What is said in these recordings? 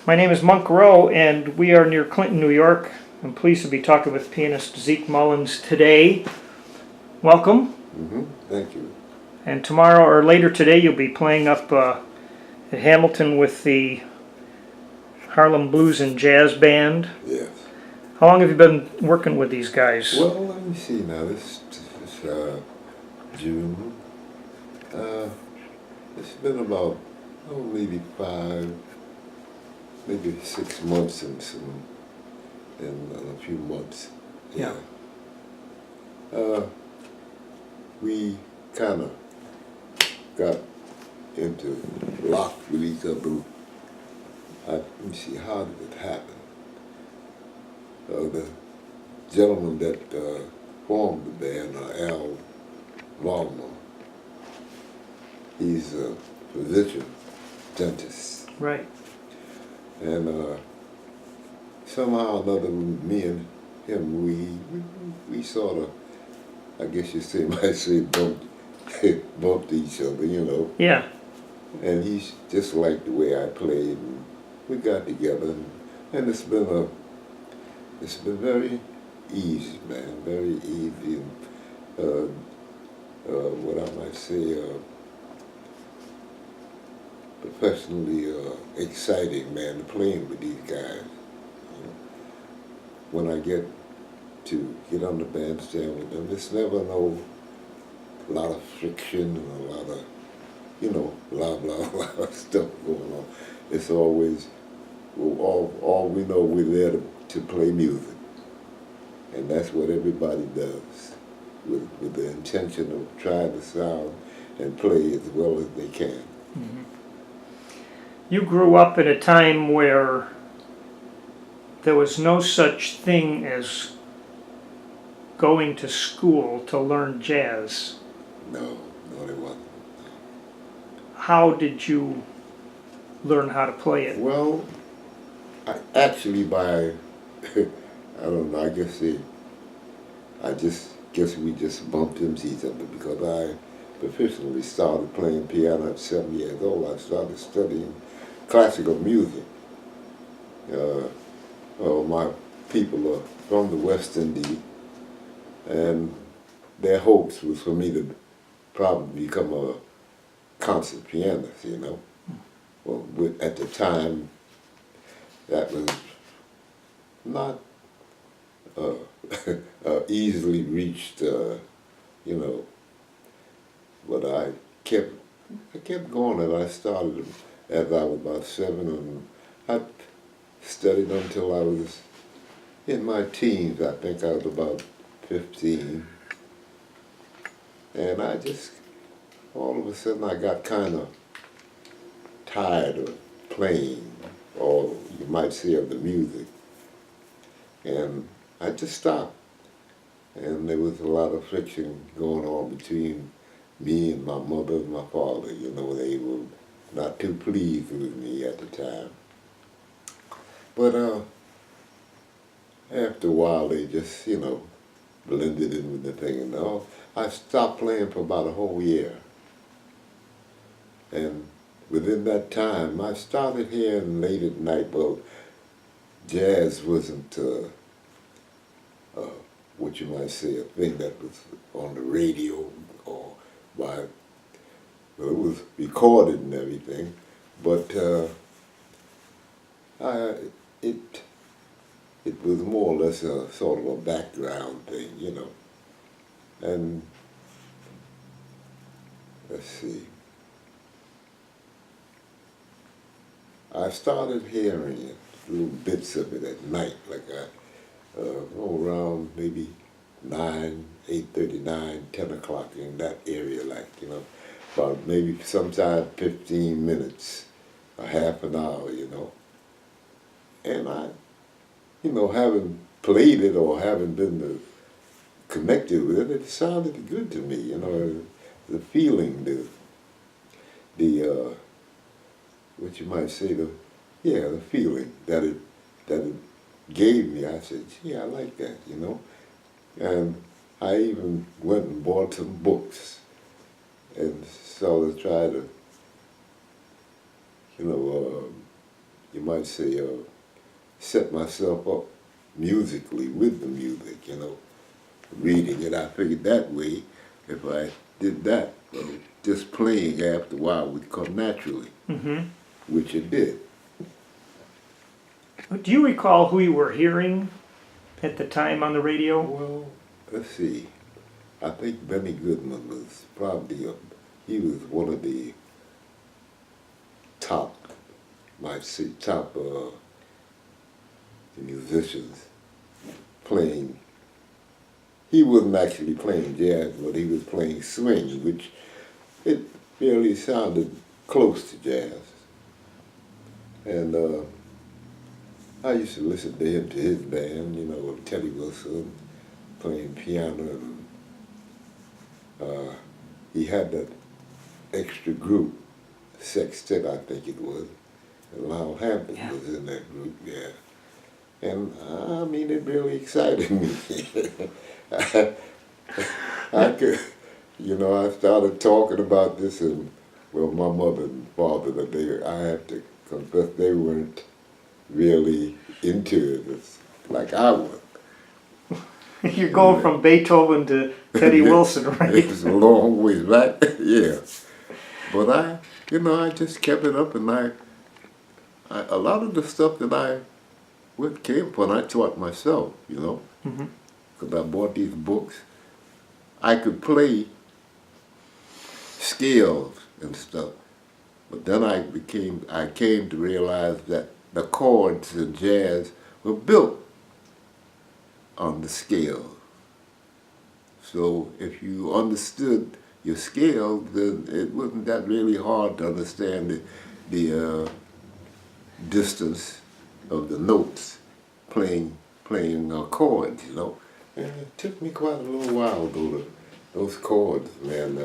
My name is Monk Rowe, and we are near Clinton, New York. I'm pleased to be talking with pianist Zeke Mullins today. Welcome. Thank you. And tomorrow or later today, you'll be playing up at Hamilton with the Harlem Blues and Jazz Band. Yes. How long have you been working with these guys? Well, let me see now. This June. It's been about maybe 6 months and a few months. Yeah. We kind of got into lock with each other. Let me see, how did it happen? The gentleman that formed the band, Al Longman, he's a physician, dentist. Right. And somehow or another, me and him, we sort of, I guess you might say, bumped each other, you know. Yeah. And he just liked the way I played, and we got together, and it's been very easy, man, very easy, and what I might say, professionally exciting, man, playing with these guys. You know, when I get on the bandstand with them, it's never a lot of friction and a lot of, blah, blah, blah stuff going on. It's always, all we know, we're there to play music. And that's what everybody does, with the intention of trying to sound and play as well as they can. Mm-hmm. You grew up at a time where there was no such thing as going to school to learn jazz. No, there wasn't. How did you learn how to play it? Well, I actually I don't know, I guess we just bumped into each other because I professionally started playing piano at 7 years old. I started studying classical music. My people are from the West Indies, and their hopes was for me to probably become a concert pianist, you know. Well, at the time, that was not easily reached, but I kept going, and I started as I was about 7, and I studied until I was in my teens. I think I was about 15, and I just, all of a sudden, I got kind of tired of playing, or you might say of the music, and I just stopped. And there was a lot of friction going on between me and my mother and my father. You know, they were not too pleased with me at the time. But after a while, they just, blended in with the thing and all. I stopped playing for about a whole year. And within that time, I started hearing late at night, well, jazz wasn't, what you might say, a thing that was on the radio or it was recorded and everything, but it was more or less a sort of a background thing, you know. And let's see. I started hearing it, little bits of it at night, like around maybe 8:39, 10 o'clock in that area, about maybe sometime 15 minutes, a half an hour, And I, having played it or having been connected with it, it sounded good to me, the feeling, the what you might say, the feeling that it gave me. I said, gee, I like that, And I even went and bought some books and sort of tried to, you might say, set myself up musically with the music, reading it. I figured that way, if I did that, just playing after a while would come naturally, which it did. Do you recall who you were hearing at the time on the radio? Well, let's see. I think Benny Goodman was probably, he was one of the top, musicians playing. He wasn't actually playing jazz, but he was playing swing, which it really sounded close to jazz. And I used to listen to him, to his band, with Teddy Wilson playing piano. And he had that extra group, sextet I think it was, and Lionel Hampton was in that group, yeah. And I mean, it really excited me. I could, I started talking about this, and well, my mother and father, I have to confess, they weren't really into it like I was. You're going from Beethoven to Teddy Wilson, right? It was a long ways, right? Yeah. But I just kept it up, and a lot of the stuff that came from, I taught myself, because I bought these books. I could play scales and stuff, but then I came to realize that the chords in jazz were built on the scale. So if you understood your scale, then it wasn't that really hard to understand the distance of the notes playing chords, And it took me quite a little while, though, those chords, man,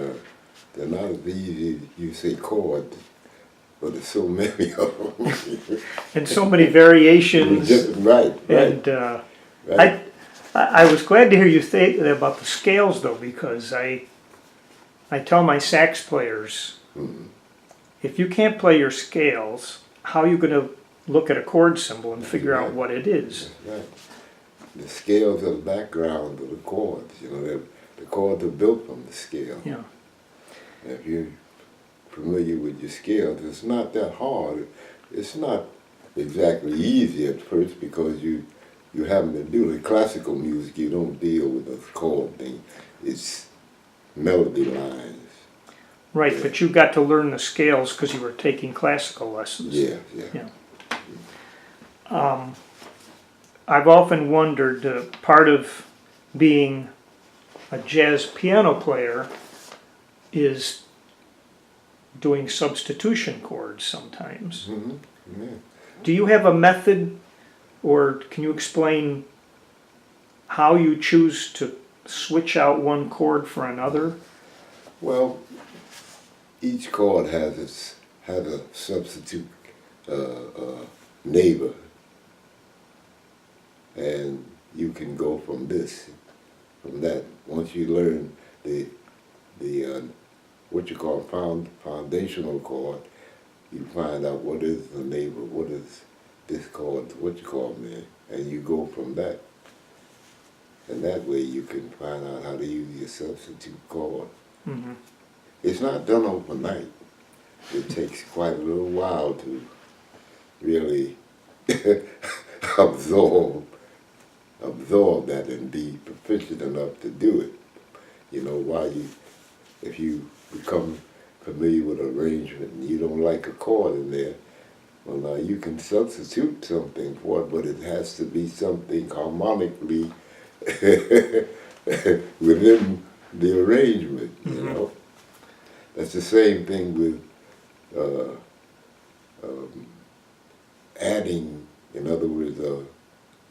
they're not as easy as you say chords, but there's so many of them. And so many variations. Right. And Right. I was glad to hear you say about the scales, though, because I tell my sax players, if you can't play your scales, how are you going to look at a chord symbol and figure out what it is? That's right. The scales are the background of the chords. The chords are built from the scale. Yeah. And if you're familiar with your scales, it's not that hard. It's not exactly easy at first because you having to do the classical music. You don't deal with the chord thing. It's melody lines. Right, but you got to learn the scales because you were taking classical lessons. Yeah. I've often wondered, part of being a jazz piano player is doing substitution chords sometimes. Yeah. Do you have a method, or can you explain how you choose to switch out one chord for another? Well, each chord has a substitute neighbor, and you can go from that. Once you learn the what you call foundational chord, you find out what is the neighbor, what is this chord, what you call me, and you go from that. And that way you can find out how to use your substitute chord. It's not done overnight. It takes quite a little while to really absorb that and be proficient enough to do it. If you become familiar with arrangement and you don't like a chord in there, well, now you can substitute something for it, but it has to be something harmonically within the arrangement, That's the same thing with adding, in other words,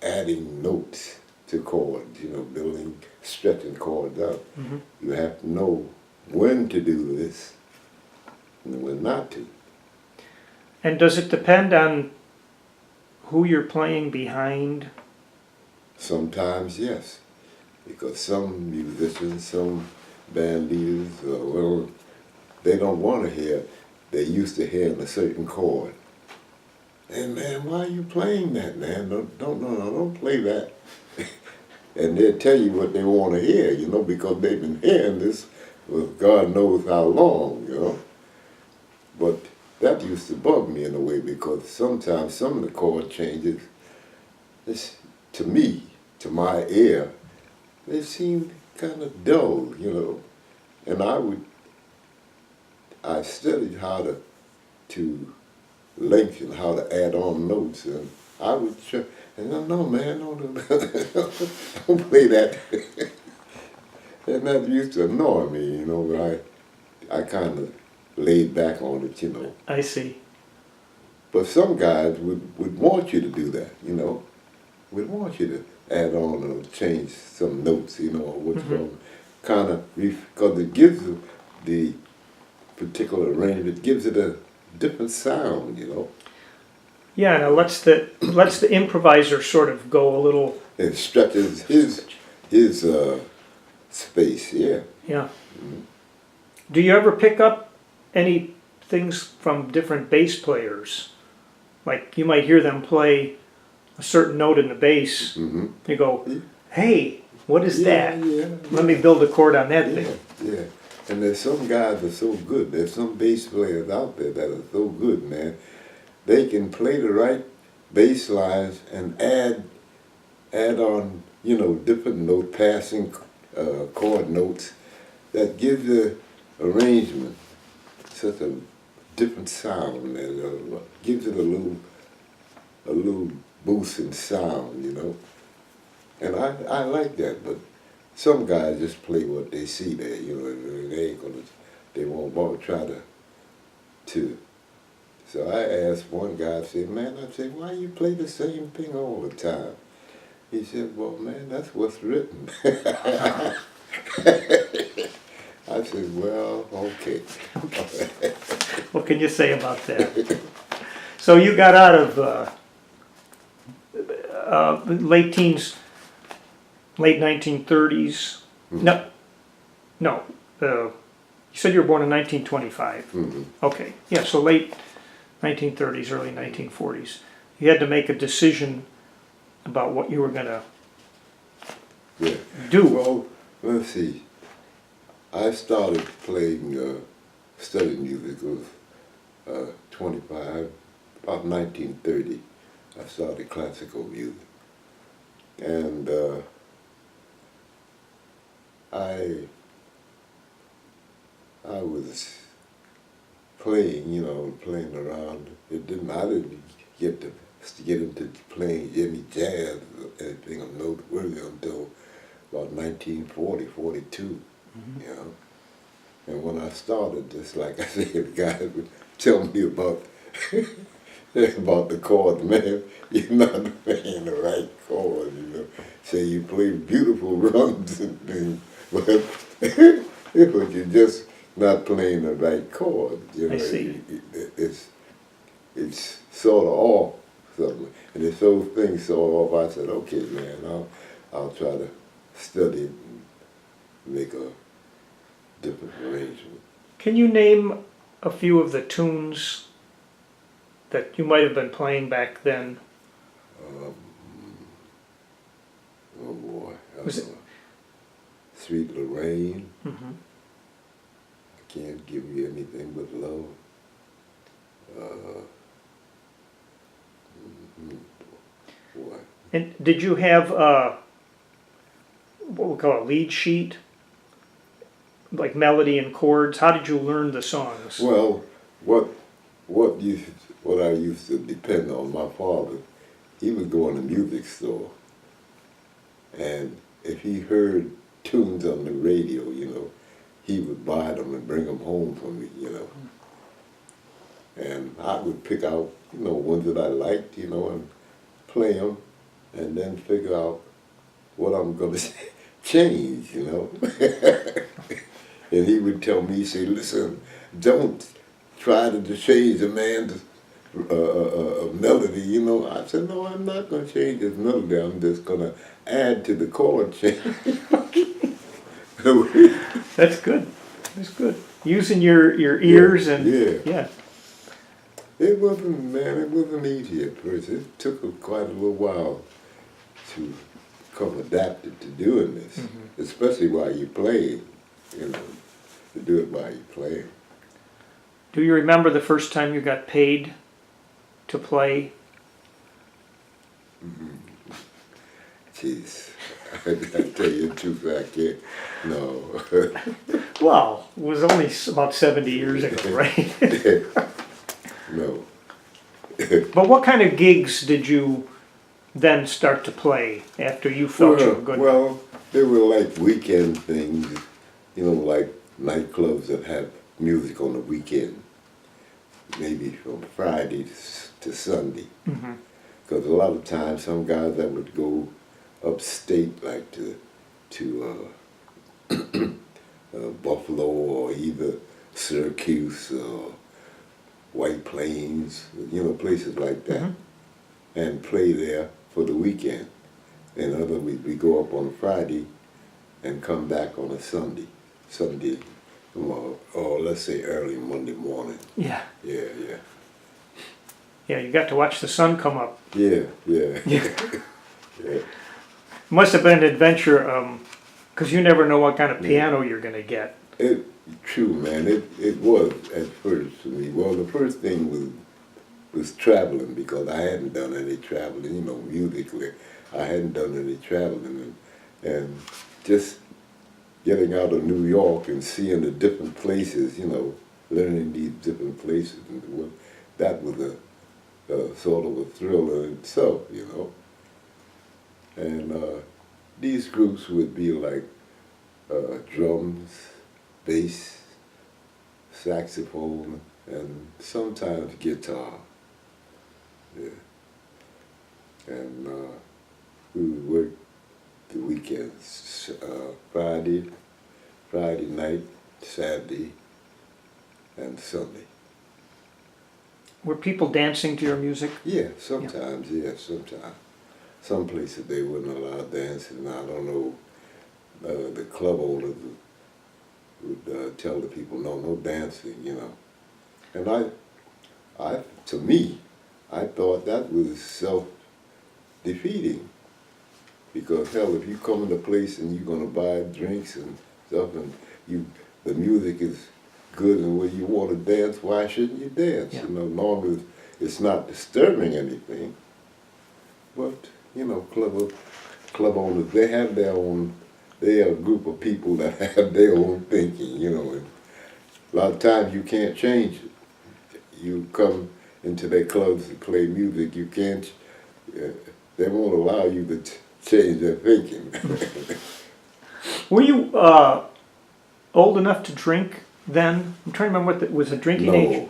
adding notes to chords, stretching chords out. You have to know when to do this and when not to. And does it depend on who you're playing behind? Sometimes, yes, because some musicians, some band leaders, they don't want to hear, they're used to hearing a certain chord. And man, why are you playing that, man? Don't play that. And they'll tell you what they want to hear, you know, because they've been hearing this for God knows how long, you know. But that used to bug me in a way because sometimes some of the chord changes, to me, to my ear, they seemed kind of dull, you know. And I studied how to lengthen, how to add on notes, and I would try, and I no man, don't play that. And that used to annoy me, you know, but I kind of laid back on it, you know. I see. But some guys would want you to do that, you know, would want you to add on or change some notes, you know, or what's wrong. Kind of, because it gives the particular arrangement, it gives it a different sound, you know. Yeah, and it lets the improviser sort of go a little. It stretches his space, yeah. Yeah. Do you ever pick up any things from different bass players? Like you might hear them play a certain note in the bass. You go, hey, what is that? Yeah. Let me build a chord on that thing. Yeah. And there's some guys that are so good. There's some bass players out there that are so good, man. They can play the right bass lines and add on, you know, different note passing chord notes that give the arrangement such a different sound and gives it a little boost in sound, you know. And I like that, but some guys just play what they see there, you know, and they won't try to. So I asked one guy, I said, man, why you play the same thing all the time? He said, well, man, that's what's written. I said, well, okay. What can you say about that? So you got out of late teens, late 1930s. No. You said you were born in 1925. Okay. Yeah. So late 1930s, early 1940s. You had to make a decision about what you were going to do. Well, let's see. I started studying music. It was 25, about 1930. I started classical music. And I was playing, you know, playing around. I didn't get into playing any jazz or anything of noteworthy until about 1940, 42, you know. And when I started, just like I said, the guys would tell me about the chord, man, you're not playing the right chord, you know. Say you play beautiful runs and things, but you're just not playing the right chord. You know, I see. It's sort of off something, and if those things sort of off, I said, okay, man, I'll try to study it and make a different arrangement. Can you name a few of the tunes that you might have been playing back then? Oh boy, Was it? Sweet Lorraine. I can't give you anything but love. Boy. And did you have what we call a lead sheet, like melody and chords? How did you learn the songs? Well, what I used to depend on, my father, he would go in the music store, and if he heard tunes on the radio, you know, he would buy them and bring them home for me, you know. And I would pick out, you know, ones that I liked, you know, and play them, and then figure out what I'm going to change, you know. And he would tell me, say, listen, don't try to change a man's melody, you know. I said, no, I'm not going to change his melody. I'm just going to add to the chord change. That's good. That's good. Using your ears and yeah. It wasn't, man, it wasn't easy at first. It took quite a little while to become adapted to doing this, especially while you play, you know, to do it while you play. Do you remember the first time you got paid to play? Jeez, I tell you the truth, I can't, no. Well, it was only about 70 years ago, right? No. But what kind of gigs did you then start to play after you felt you were good? Well, they were like weekend things, you know, like nightclubs that have music on the weekend, maybe from Friday to Sunday. Because a lot of times some guys that would go upstate, like to Buffalo or either Syracuse or White Plains, you know, places like that, and play there for the weekend. In other words, we go up on a Friday and come back on a Sunday, or let's say early Monday morning. Yeah. Yeah. Yeah, you got to watch the sun come up. Yeah. Yeah. Must have been an adventure, because you never know what kind of piano you're going to get. True, man. It was at first for me. Well, the first thing was traveling, because I hadn't done any traveling, you know, musically. I hadn't done any traveling, and just getting out of New York and seeing the different places, you know, learning these different places, and that was a sort of a thrill in itself, you know. And these groups would be like drums, bass, saxophone, and sometimes guitar. Yeah. And we would work the weekends, Friday night, Saturday, and Sunday. Were people dancing to your music? Yeah, sometimes, sometimes. Some places they wouldn't allow dancing. I don't know, the club owners would tell the people, no dancing, you know. And to me, I thought that was self-defeating. Because hell, if you come to a place and you're gonna buy drinks and stuff, and the music is good and where you want to dance, why shouldn't you dance? Yeah. You know, as long as it's not disturbing anything. But, you know, club owners, they have their own, they are a group of people that have their own thinking, you know, and a lot of times you can't change it. You come into their clubs to play music, you can't, they won't allow you to change their thinking. Were you old enough to drink then? I'm trying to remember was a drinking age?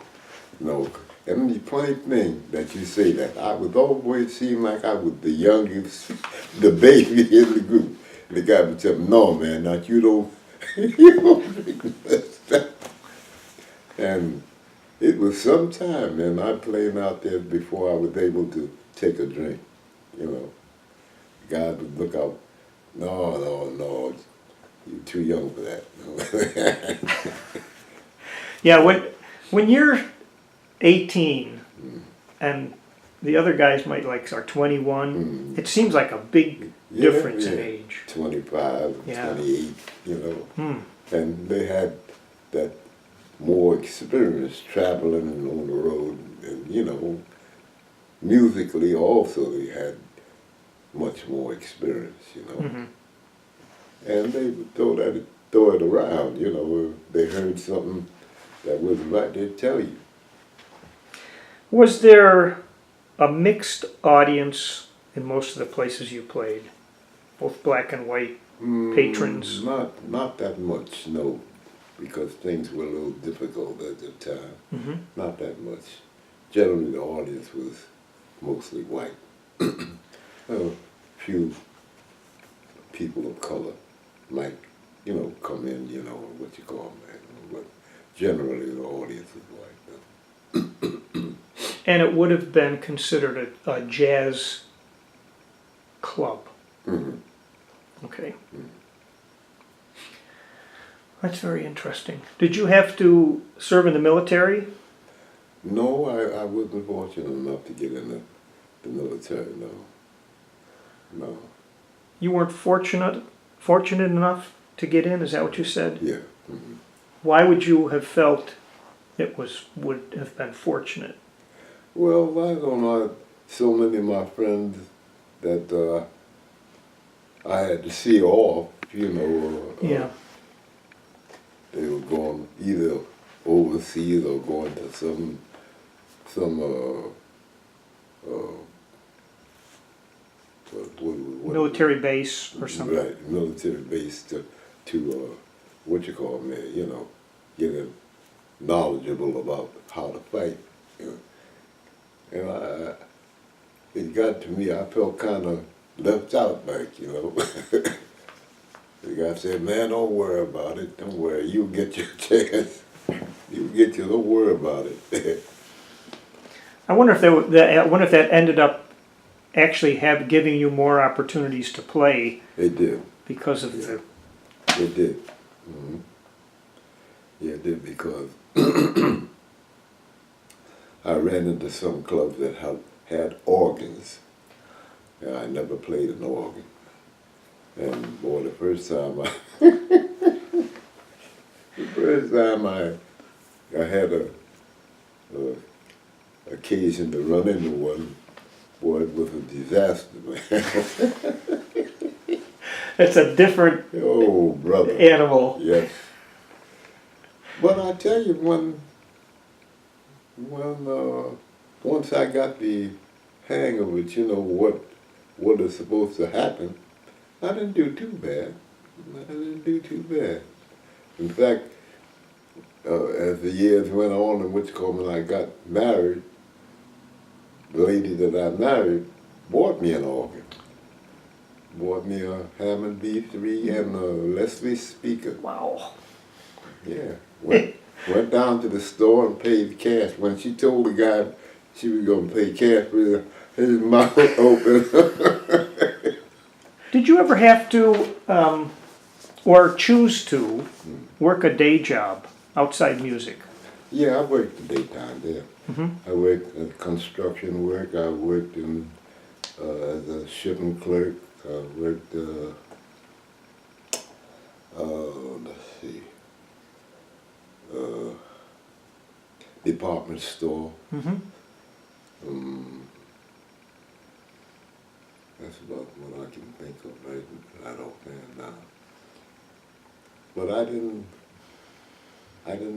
No. And the funny thing that you say that, I was always seemed like I was the youngest, the baby in the group. The guy would tell me, no man, not you don't, you don't drink that stuff. And it was some time, man, I played out there before I was able to take a drink, you know. The guy would look out, no, you're too young for that. Yeah, when you're 18 and the other guys are 21, it seems like a big difference in age. 25, 28, you know. And they had that more experience traveling and on the road, and you know, musically also they had much more experience, you know. And they would throw it around, you know. If they heard something that wasn't right, they'd tell you. Was there a mixed audience in most of the places you played? Both black and white patrons? Not that much, no. Because things were a little difficult at the time. Not that much. Generally the audience was mostly white. A few people of color might, you know, come in, you know, what you call them, but generally the audience is white. And it would have been considered a jazz club. Okay. That's very interesting. Did you have to serve in the military? No, I wasn't fortunate enough to get in the military, no. No. You weren't fortunate enough to get in, is that what you said? Yeah. Mm-hmm. Why would you have felt would have been fortunate? Well, I don't know. So many of my friends that I had to see off, you know. Yeah. They were going either overseas or going to some Military base or something. Right, military base to what you call me, you know, getting knowledgeable about how to fight. You know. And it got to me, I felt kind of left out, like, you know. The guy said, man, don't worry about it. Don't worry. You'll get your chance. Don't worry about it. I wonder if that ended up actually giving you more opportunities to play. It did. Because of the... It did. Mm-hmm. Yeah, it did because I ran into some clubs that had organs. And I never played an organ. And boy, the first time I had a occasion to run into one, boy, it was a disaster, man. It's a different Oh, brother. animal. Yes. But I tell you, once I got the hang of it, you know, what is supposed to happen, I didn't do too bad. In fact, as the years went on and when I got married, the lady that I married bought me an organ. Bought me a Hammond B3 and a Leslie speaker. Wow. Yeah. Went down to the store and paid cash. When she told the guy she was going to pay cash with his mouth open. Did you ever have to, or choose to, work a day job outside music? Yeah, I worked the daytime there. Mm-hmm. I worked at construction work. I worked in as a shipping clerk. I worked, let's see, department store. Mm-hmm. That's about what I can think of right offhand now. But I didn't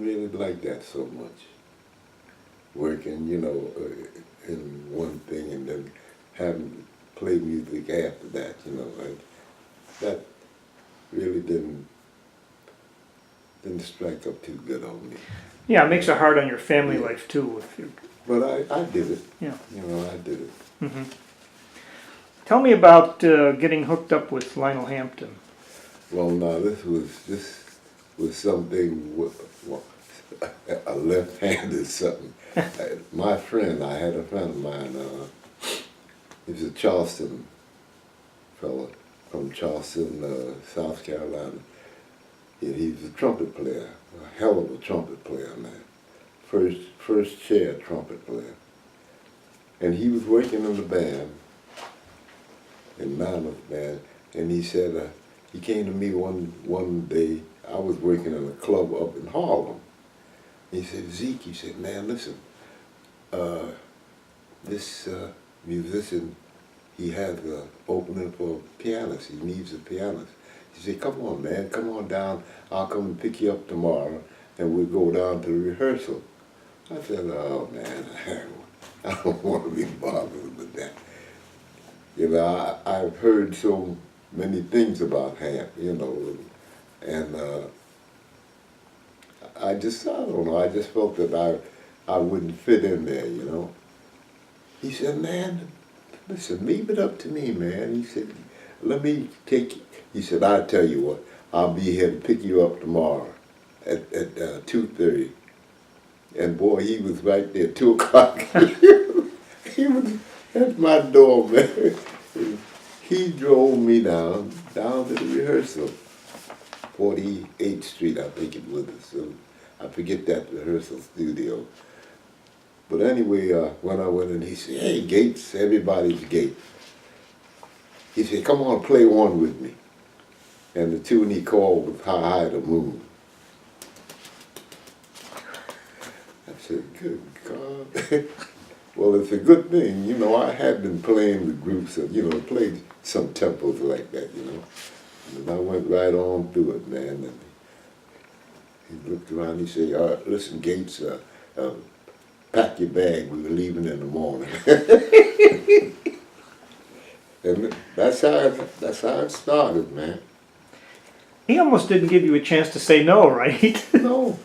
really like that so much. Working, you know, in one thing and then having to play music after that, you know. That really didn't strike up too good on me. Yeah, it makes it hard on your family life too. If you, But I did it. yeah. You know, I did it. Mm-hmm. Tell me about getting hooked up with Lionel Hampton. Well, now this was something a left-handed something. My friend, I had a friend of mine. He was a Charleston fellow from Charleston, South Carolina. He was a trumpet player, a hell of a trumpet player, man. First chair trumpet player. And he was working in the band, in Mammoth Band, and he said, he came to me one day, I was working in a club up in Harlem. He said, Zeke, he said, man, listen, this musician, he has an opening for a pianist, he needs a pianist. He said, come on, man, come on down, I'll come and pick you up tomorrow, and we'll go down to the rehearsal. I said, oh, man, I don't want to be bothered with that. You know, I've heard so many things about Hamp, you know, and I don't know, I just felt that I wouldn't fit in there, you know. He said, man, listen, leave it up to me, man. He said, let me take you. He said, I'll tell you what, I'll be here to pick you up tomorrow at 2:30. And boy, he was right there, 2 o'clock. He was at my door, man. He drove me down to the rehearsal. 48th Street, I think it was. So I forget that rehearsal studio. But anyway, when I went in, he said, "Hey, Gates, everybody's Gates." He said, "Come on, play one with me." And the tune he called was "How High the Moon." I said, "Good God." Well, it's a good thing, you know. I had been playing with groups of, you know, played some tempos like that, you know. And I went right on through it, man. And he looked around. He said, "All right, listen, Gates, pack your bag. We were leaving in the morning." And that's how it started, man. He almost didn't give you a chance to say no, right? No.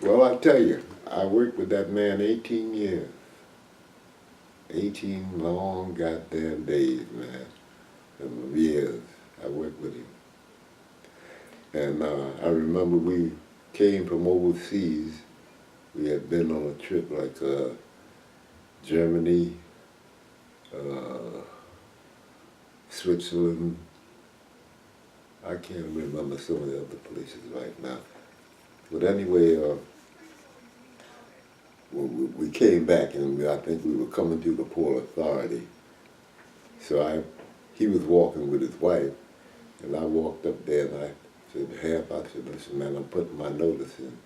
Well, I tell you, I worked with that man 18 years. 18 long goddamn days, man. And years I worked with him. And I remember we came from overseas. We had been on a trip like Germany, Switzerland. I can't remember some of the other places right now. But anyway, we came back, and I think we were coming through the Port Authority. So he was walking with his wife, and I walked up there and I said, I said, "Listen, man, I'm putting my notice in."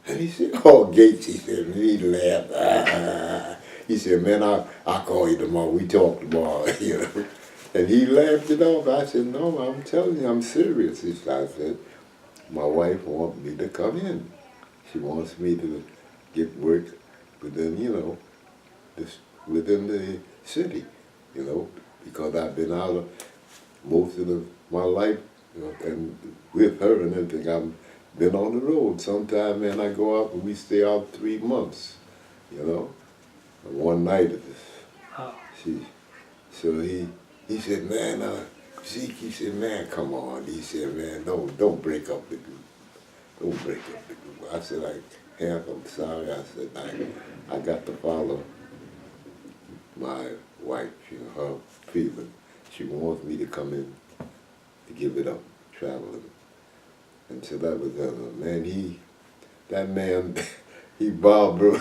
And he said, "Oh, Gates," he said, and he laughed. "Ah." He said, "Man, I'll call you tomorrow. We talk tomorrow," you know. And he laughed it off. I said, "No, I'm telling you, I'm serious." I said, "My wife wants me to come in. She wants me to get work within, you know, within the city, you know, because I've been out of most of my life, you know, and with her and everything, I've been on the road. Sometimes, man, I go out and we stay out 3 months, you know. And one night, so he said, "Man, Zeke," he said, "Man, come on." He said, "Man, don't break up the group. Don't break up the group." I said, I'm sorry." I said, I got to follow my wife, you know, her feeling. She wants me to come in to give it up, traveling. And so that was man, he bothered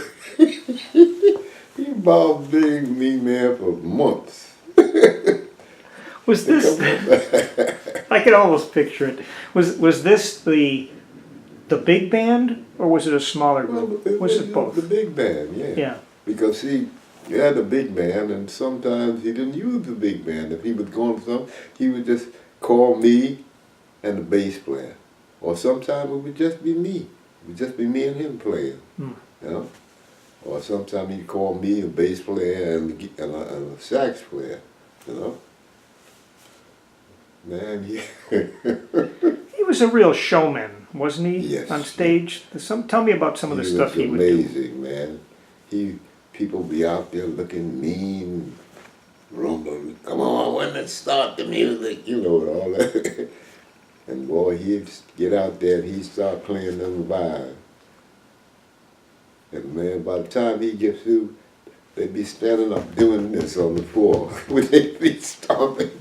he bothered me, man, for months. Was this? I can almost picture it. Was this the big band, or was it a smaller group? Well, was it both? The big band, yeah. Yeah. Because he had a big band, and sometimes he didn't use the big band. If he was going somewhere, he would just call me and the bass player. Or sometimes it would just be me. It would just be me and him playing, you know. Or sometimes he'd call me, a bass player, and a sax player, you know. Man, He was a real showman, wasn't he? Yes. On stage. Tell me about some of the stuff he would do. Amazing, man. People be out there looking mean, rumbling. "Come on, when let's start the music," you know, and all that. And boy, he'd get out there and he'd start playing them vibes. And man, by the time he gets through, they'd be standing up doing this on the floor with their feet stomping.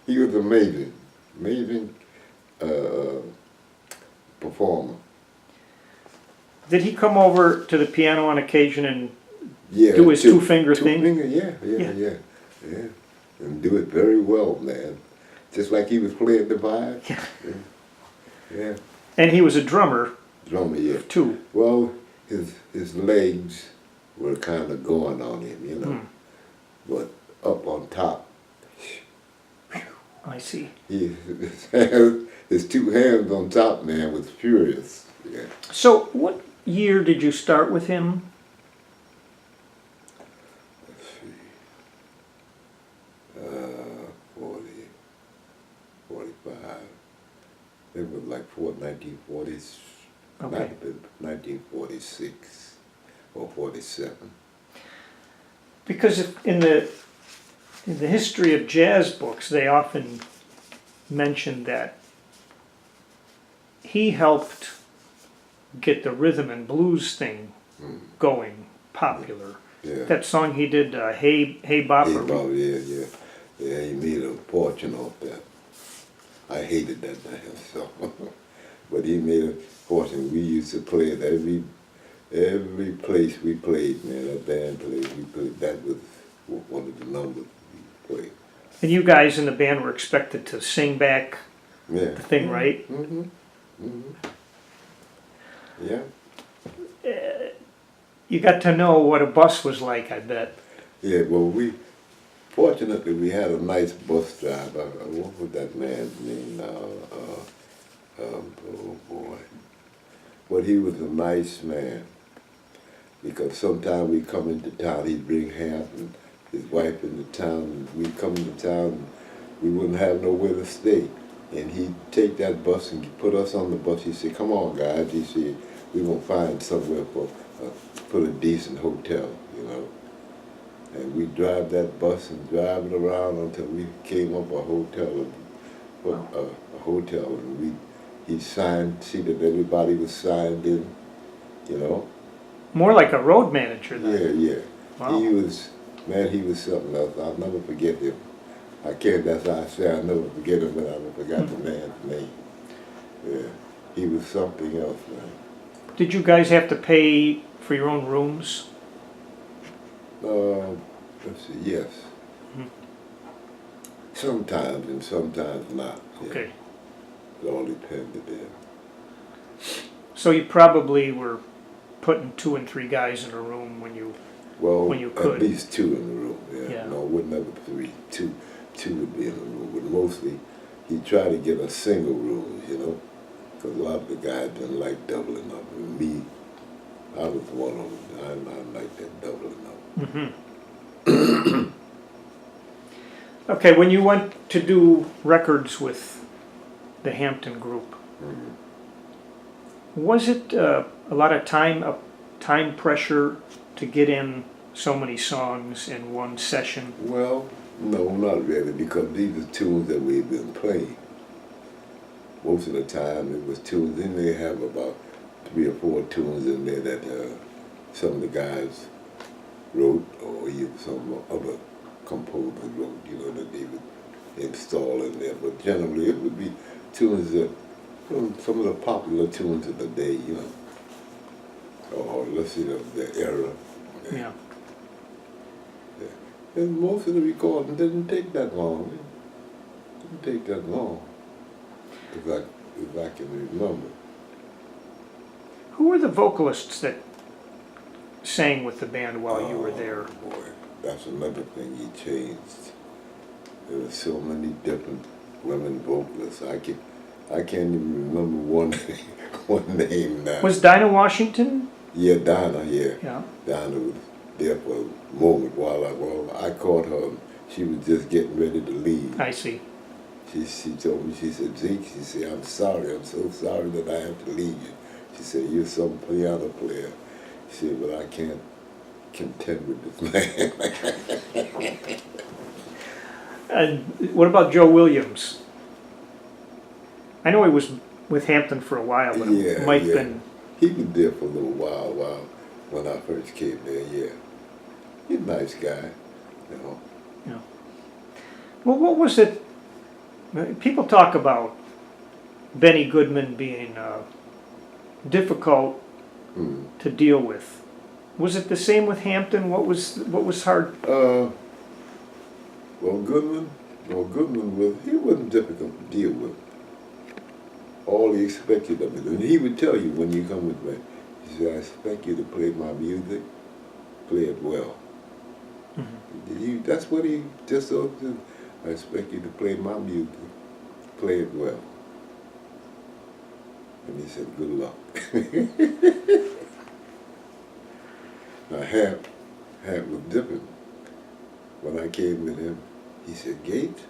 He was amazing, amazing performer. Did he come over to the piano on occasion and Yeah, do his two-finger thing? Yeah. And do it very well, man. Just like he was playing the vibe. Yeah. And he was a drummer. Drummer, yeah. Too. Well, his legs were kind of going on him, you know. But up on top, I see. His two hands on top, man, was furious. Yeah. So what year did you start with him? Let's see. 45. It was like 1940s, Okay. might have been 1946 or 47. Because in the history of jazz books, they often mention that he helped get the rhythm and blues thing going, popular. Yeah. That song he did, Hey Bopper. Yeah, he made a fortune off that. I hated that man, so. But he made a fortune. We used to play it Every place we played, man, that band played, we played, that was one of the numbers we played. And you guys in the band were expected to sing back Yeah. the thing, right? Mm-hmm. Mm-hmm. Yeah. You got to know what a bus was like, I bet. Yeah, well, fortunately, we had a nice bus driver. What was that man's name now? Oh boy. But he was a nice man. Because sometimes we come into town, he'd bring Hamp and his wife into town, and we'd come into town, and we wouldn't have nowhere to stay. And he'd take that bus and put us on the bus. He said, come on, guys. He said, we're going to find somewhere for a decent hotel, you know. And we drive that bus and drive it around until we came up a hotel, and he signed, see that everybody was signed in, you know. More like a road manager then. Yeah. Wow. He was something else. I'll never forget him. I can't, that's how I say I'll never forget him, but I never forgot the man's name. Yeah, he was something else, man. Did you guys have to pay for your own rooms? Let's see, yes. Mhm. Sometimes and sometimes not. Yeah. Okay. It all depended, yeah. So you probably were putting 2 and 3 guys in a room when you... Well, When you could. at least 2 in the room, yeah. Yeah. No, it wasn't ever 3. Two would be in the room, but mostly he tried to get us single rooms, you know, because a lot of the guys didn't like doubling up. And me, I was one of them. I like that doubling up. Mm-hmm. Okay, when you went to do records with the Hampton group, Mm-hmm. was it a lot of time pressure to get in so many songs in one session? Well, no, not really, because these are tunes that we've been playing. Most of the time it was tunes, then they have about 3 or 4 tunes in there that some of the guys wrote, or even some other composers wrote, you know, that they would install in there. But generally it would be tunes that, some of the popular tunes of the day, you know, or let's say the era. Yeah. And most of the recording didn't take that long. It didn't take that long, if I can remember. Who were the vocalists that sang with the band while you were there? Boy, that's another thing he changed. There were so many different women vocalists. I can't even remember one name now. Was Dinah Washington? Yeah, Dinah, yeah. Yeah. Dinah was there for a moment while I caught her. She was just getting ready to leave. I see. She told me, she said, Zeke, she said, I'm so sorry that I have to leave you. She said, you're some piano player. She said, but I can't contend with this man. And what about Joe Williams? I know he was with Hampton for a while, but it might have been... He was there for a little while when I first came there, yeah. He's a nice guy, you know. Yeah. Well, what was it? People talk about Benny Goodman being difficult to deal with. Was it the same with Hampton? What was hard? Well, Goodman he wasn't difficult to deal with. All he expected of it, and he would tell you when you come with me, he said, I expect you to play my music, play it well. Mm-hmm. That's what he just told you. I expect you to play my music, play it well. And he said, good luck. Now, Hamp was different. When I came with him, he said, Gates,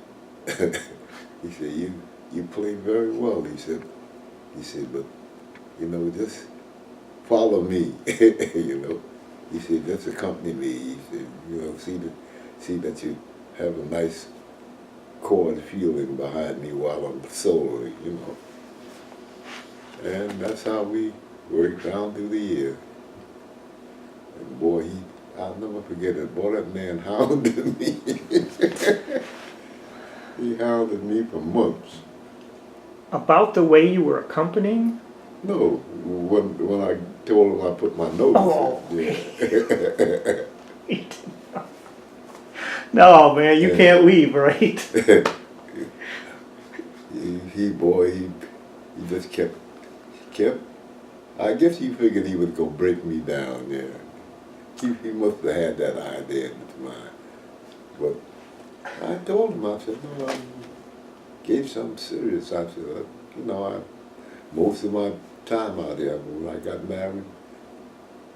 he said, you play very well, he said, but, you know, just follow me, you know. He said, just accompany me. He said, you know, see that you have a nice chord feeling behind me while I'm soloing, you know. And that's how we worked down through the years. And boy, I'll never forget it. Boy, that man hounded me. He hounded me for months. About the way you were accompanying? No, when I told him I put my notice Oh. in. Yeah. No, man, you Yeah. can't leave, right? he just kept, I guess he figured he was gonna break me down, yeah. He must have had that idea in his mind. But I told him, I said, no, I gave something serious. I said, you know, most of my time out there, when I got married,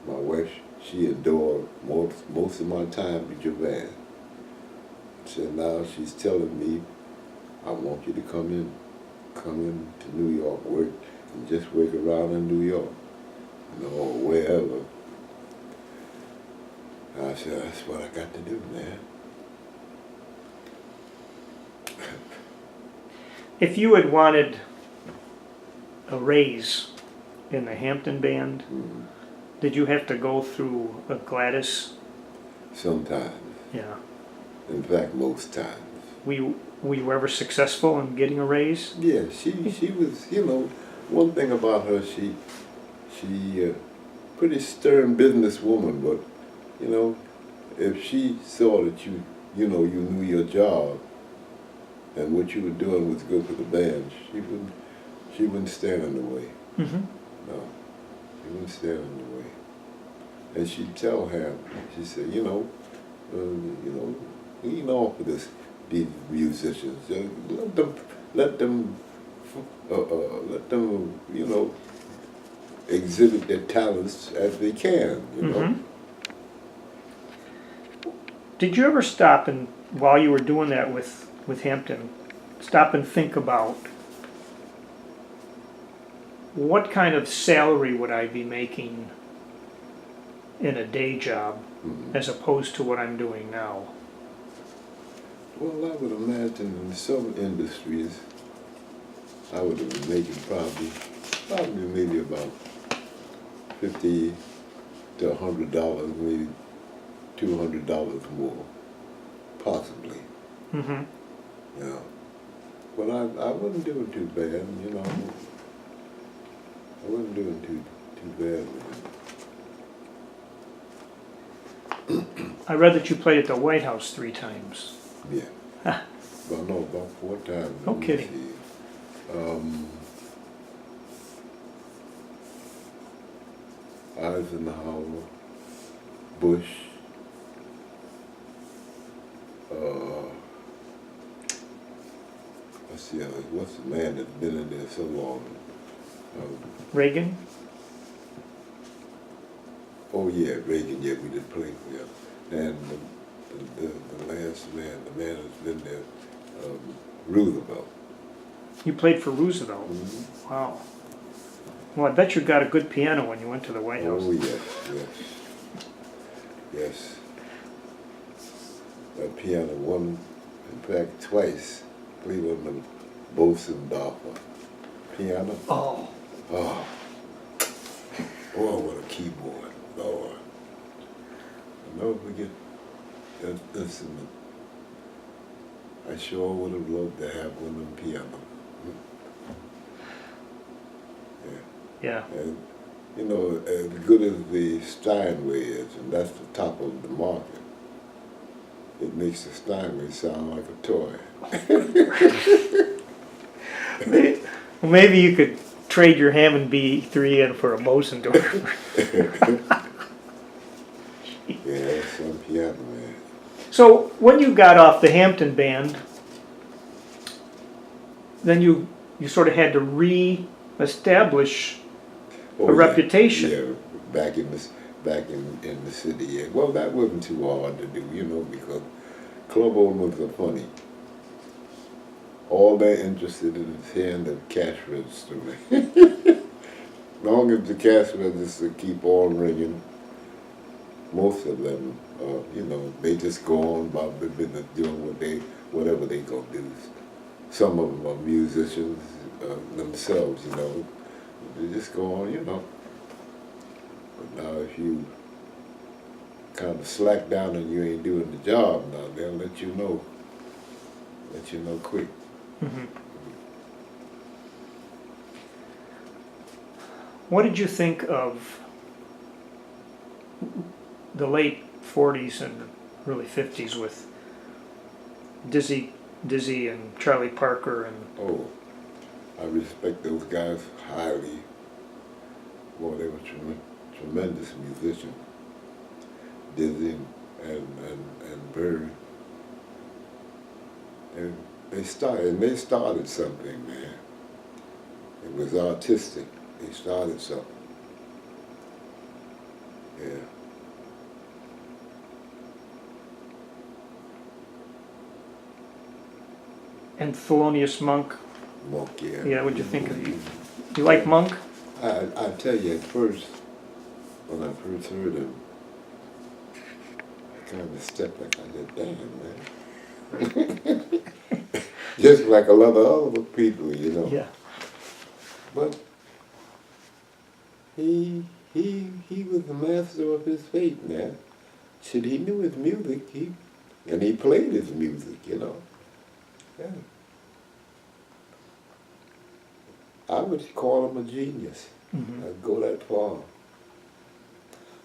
my wife, she adored most of my time with your band. So now she's telling me, I want you to come in to New York, work, and just work around in New York, you know, or wherever. I said, that's what I got to do, man. If you had wanted a raise in the Hampton band, Mm-hmm. did you have to go through a Gladys? Sometimes. Yeah. In fact, most times. Were you ever successful in getting a raise? Yeah, she was, you know, one thing about her, she pretty stern businesswoman, but, you know, if she saw that you knew your job and what you were doing was good for the band, she wouldn't stand in the way. Mm-hmm. No, she wouldn't stand in the way. And she'd tell him, she said, lean off of these musicians. Let them, exhibit their talents as they can. You know. Mm-hmm. Did you ever stop and, while you were doing that with Hampton, stop and think about what kind of salary would I be making in a day job Mm-hmm. as opposed to what I'm doing now? Well, I would imagine in some industries, I would have been making probably maybe about $50 to $100, maybe $200 more, possibly. Mm-hmm. Yeah. But I wasn't doing too bad, you know. I wasn't doing too bad with it. I read that you played at the White House 3 times. Yeah. Huh. Well, no, about 4 times. No Let me kidding. see. Eisenhower, Bush, what's the man that's been in there so long? Reagan? Oh yeah, Reagan, yeah, we did play for him. And the last man, the man that's been there, Roosevelt. You played for Roosevelt? Mm-hmm. Wow. Well, I bet you got a good piano when you went to the White House. Oh yes, yes. Yes. That piano won, in fact, twice. Played on the Bosendorfer piano. Oh. Oh. Boy, what a keyboard. Lord. I'll never forget that instrument. I sure would have loved to have one of them pianos. Yeah. And, you know, as good as the Steinway is, and that's the top of the market, it makes the Steinway sound like a toy. Maybe you could trade your Hammond B3 in for a Bosendorfer. Yeah, that's some piano, man. So when you got off the Hampton band, then you sort of had to re-establish Oh, a reputation. Yeah, back in the city. Yeah. Well, that wasn't too hard to do, you know, because club owners are funny. All they're interested in is hearing the cash register. Long as the cash register keep on ringing, most of them, you know, they just go on about the business, doing whatever they gonna do. Some of them are musicians themselves, you know. They just go on, you know. But now if you kind of slack down and you ain't doing the job, now they'll let you know quick. Mm-hmm. What did you think of the late 40s and early 50s with Dizzy and Charlie Parker and Oh, I respect those guys highly. Well, they were tremendous musicians. Dizzy and Bird. And they started something, man. It was artistic. They started something. Yeah. Thelonious Monk. Monk, yeah. Yeah, what'd you think of you? You like Monk? I tell you, at first, when I first heard him, I kind of stepped back. I said, damn, man. Just like a lot of other people, you know. Yeah. But he was the master of his fate, man. Shit, he knew his music, and he played his music, you know. Yeah. I would call him a genius. Mm-hmm. I'd go that far.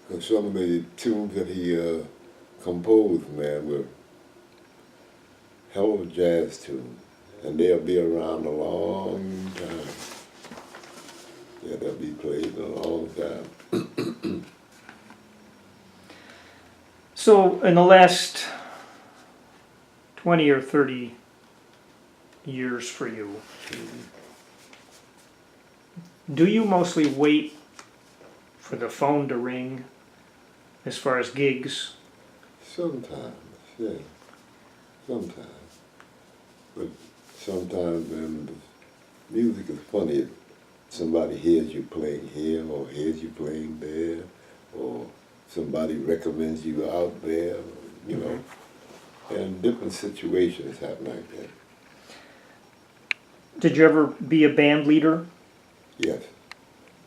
Because some of the tunes that he composed, man, were hell of a jazz tunes. And they'll be around a long time. Yeah, they'll be played a long time. So in the last 20 or 30 years for you, do you mostly wait for the phone to ring as far as gigs? Sometimes, yeah. Sometimes. But sometimes, man, the music is funny. Somebody hears you playing here or hears you playing there, or somebody recommends you out there, you know. And different situations happen like that. Did you ever be a band leader? Yes.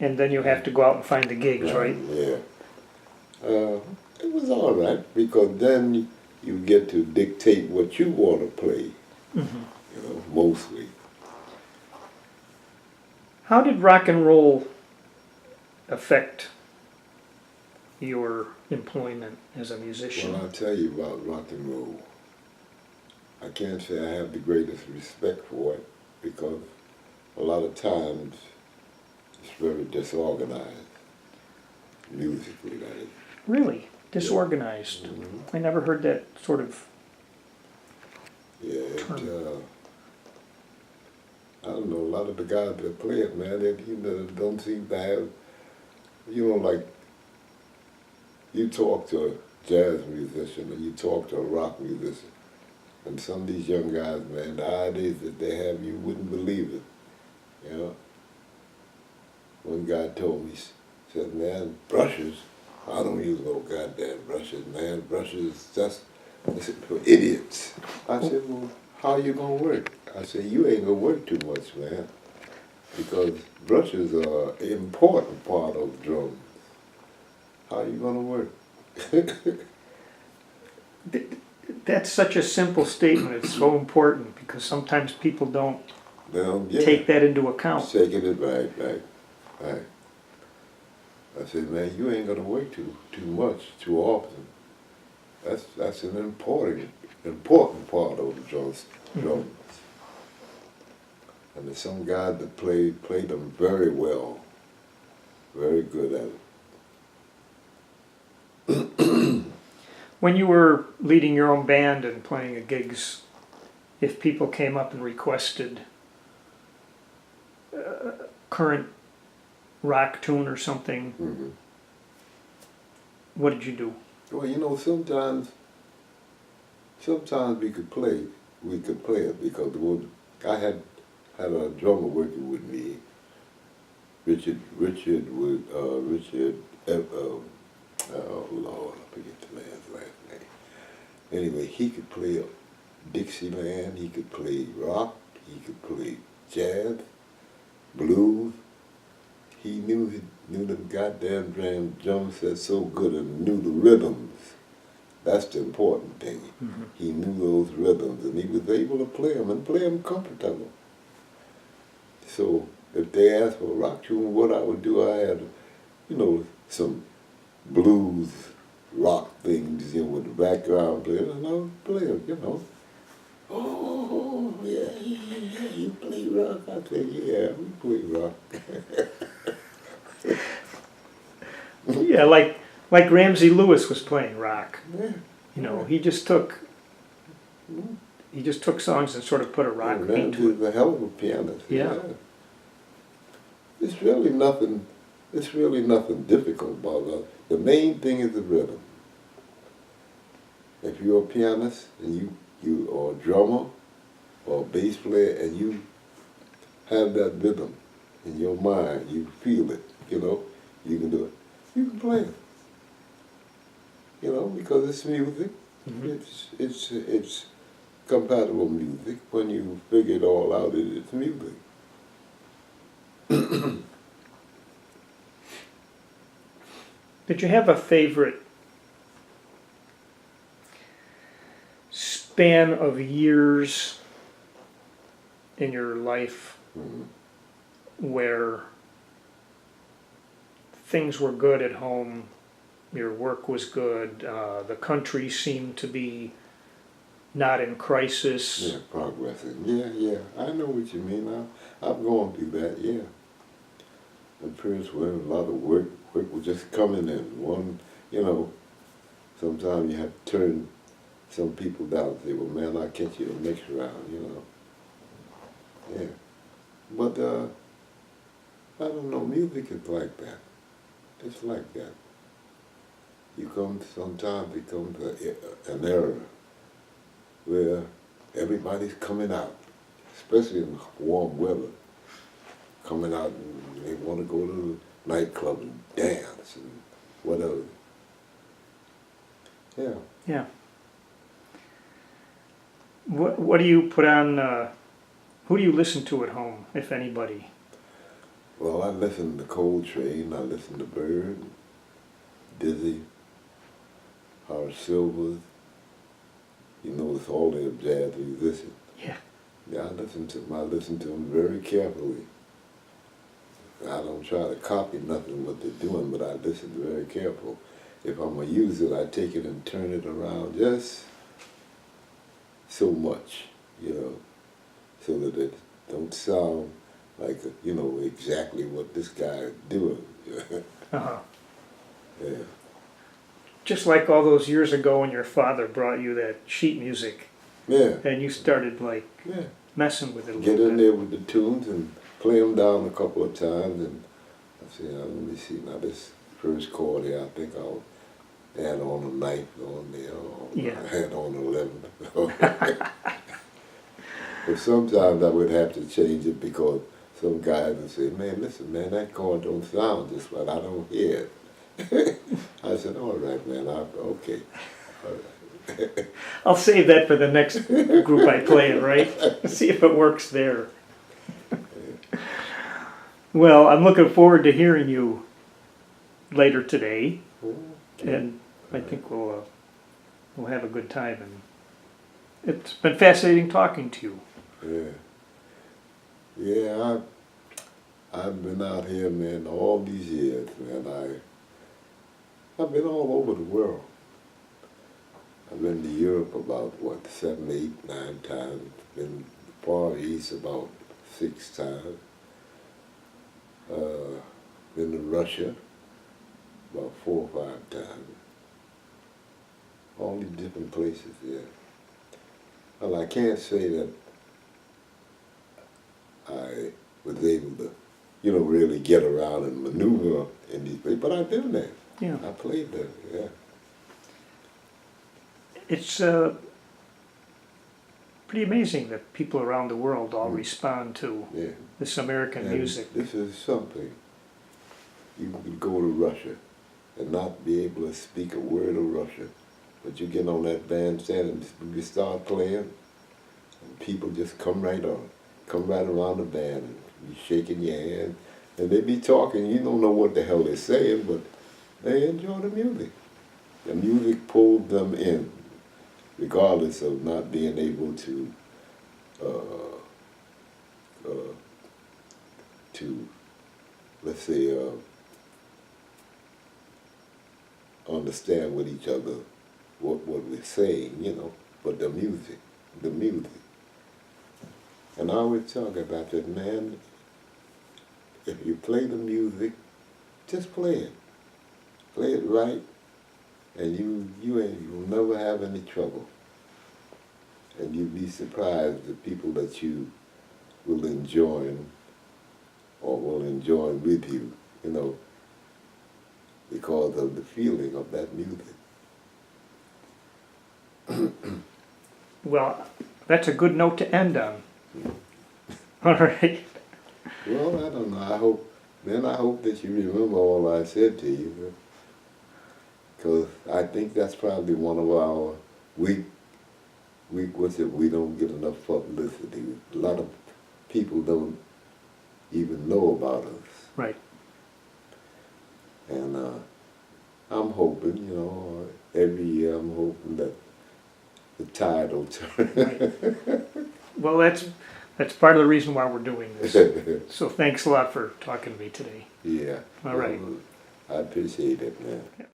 And then you have to go out and find the gigs, right? Yeah. It was all right, because then you get to dictate what you want to play, you know, mostly. How did rock and roll affect your employment as a musician? Well, I'll tell you about rock and roll. I can't say I have the greatest respect for it, because a lot of times it's very disorganized, musically, that is. Really? Disorganized? I never heard that sort of Yeah, term. I don't know, a lot of the guys that play it, man, they don't seem to have, like, you talk to a jazz musician or you talk to a rock musician, and some of these young guys, man, the ideas that they have, you wouldn't believe it, you know. One guy told me, said, man, brushes, I don't use no goddamn brushes, man, brushes just for idiots. I said, well, how you gonna work? I said, you ain't gonna work too much, man, because brushes are an important part of drums. How you gonna work? That's such a simple statement. It's so important because sometimes people don't Yeah. take that into account. Shaking it right. I said, man, you ain't gonna work too much, too often. That's an important part of the drums. And there's some guys that play them very well, very good at it. When you were leading your own band and playing at gigs, if people came up and requested a current rock tune or something, what did you do? Well, sometimes we could play it, because I had a drummer working with me, Richard oh Lord, I forget the man's last name. Anyway, he could play Dixieland, he could play rock, he could play jazz, blues. He knew them goddamn drum sets so good and knew the rhythms. That's the important thing. He knew those rhythms, and he was able to play them comfortable. So if they asked for a rock tune, what I would do, I had, some blues rock things, with the background players, and I was playing. Oh, yeah, you play rock? I said, yeah, we play rock. Yeah, like Ramsey Lewis was playing rock. Yeah. He just took songs and sort of put a rock Yeah, beat to it. Ramsey's a hell of a pianist. Yeah. It's really nothing difficult about it. The main thing is the rhythm. If you're a pianist and you are a drummer or a bass player and you have that rhythm in your mind, you feel it, you can do it. You can play it. Because it's music. Mm-hmm. It's compatible music. When you figure it all out, it's music. Did you have a favorite span of years in your life where things were good at home, your work was good, the country seemed to be not in crisis? Yeah, progressing. Yeah. I know what you mean. I've gone through that, yeah. And periods where a lot of work was just coming in. Sometimes you have to turn some people down and say, well, man, I'll catch you the next round, Yeah. But, I don't know, music is like that. It's like that. Sometimes it comes an era where everybody's coming out, especially in warm weather, coming out and they want to go to the nightclub and dance and whatever. Yeah. Yeah. What do you put on, who do you listen to at home, if anybody? Well, I listen to Coltrane, I listen to Bird, Dizzy, Horace Silver, it's all their jazz musicians. Yeah. Yeah, I listen to them very carefully. I don't try to copy nothing what they're doing, but I listen very careful. If I'm going to use it, I take it and turn it around just so much, so that it don't sound like, exactly what this guy is doing. Uh-huh. Yeah. Just like all those years ago when your father brought you that sheet music. Yeah. And you started messing with it a little bit. Get in there with the tunes and play them down a couple of times, and I say, let me see, now this first chord here, I think I'll add on a ninth on there, or add on 11th. But sometimes I would have to change it because some guys would say, man, listen, man, that chord don't sound just right, I don't hear it. I said, all right, man, okay. All right. I'll save that for the next group I play in, right? See if it works there. Well, I'm looking forward to hearing you later today, and I think we'll have a good time. And it's been fascinating talking to you. Yeah, I've been out here, man, all these years, man. I've been all over the world. I've been to Europe about, 7, 8, 9 times. Been Far East about 6 times. Been to Russia about 4 or 5 times. All these different places, yeah. Well, I can't say that I was able to, really get around and maneuver in these places, but I've been there. Yeah. I played there, yeah. It's pretty amazing that people around the world all respond to this American music. This is something. You could go to Russia and not be able to speak a word of Russian, but you get on that bandstand and you start playing, and people just come right around the band and be shaking your hand, and they be talking. You don't know what the hell they're saying, but they enjoy the music. The music pulled them in, regardless of not being able to let's say, understand what each other, what we're saying, you know, but the music. And I always talk about that, man. If you play the music, just play it. Play it right, and you'll never have any trouble. And you'd be surprised the people that you will enjoy or will enjoy with you, you know, because of the feeling of that music. Well, that's a good note to end on. All right. Well, I don't know. I hope that you remember all I said to you, because I think that's probably one of our we don't get enough publicity. A lot of people don't even know about us. Right. And I'm hoping, you know, every year I'm hoping that the tide will turn. Right. Well, that's part of the reason why we're doing this. So thanks a lot for talking to me today. Yeah. All right. Well, I appreciate it, man.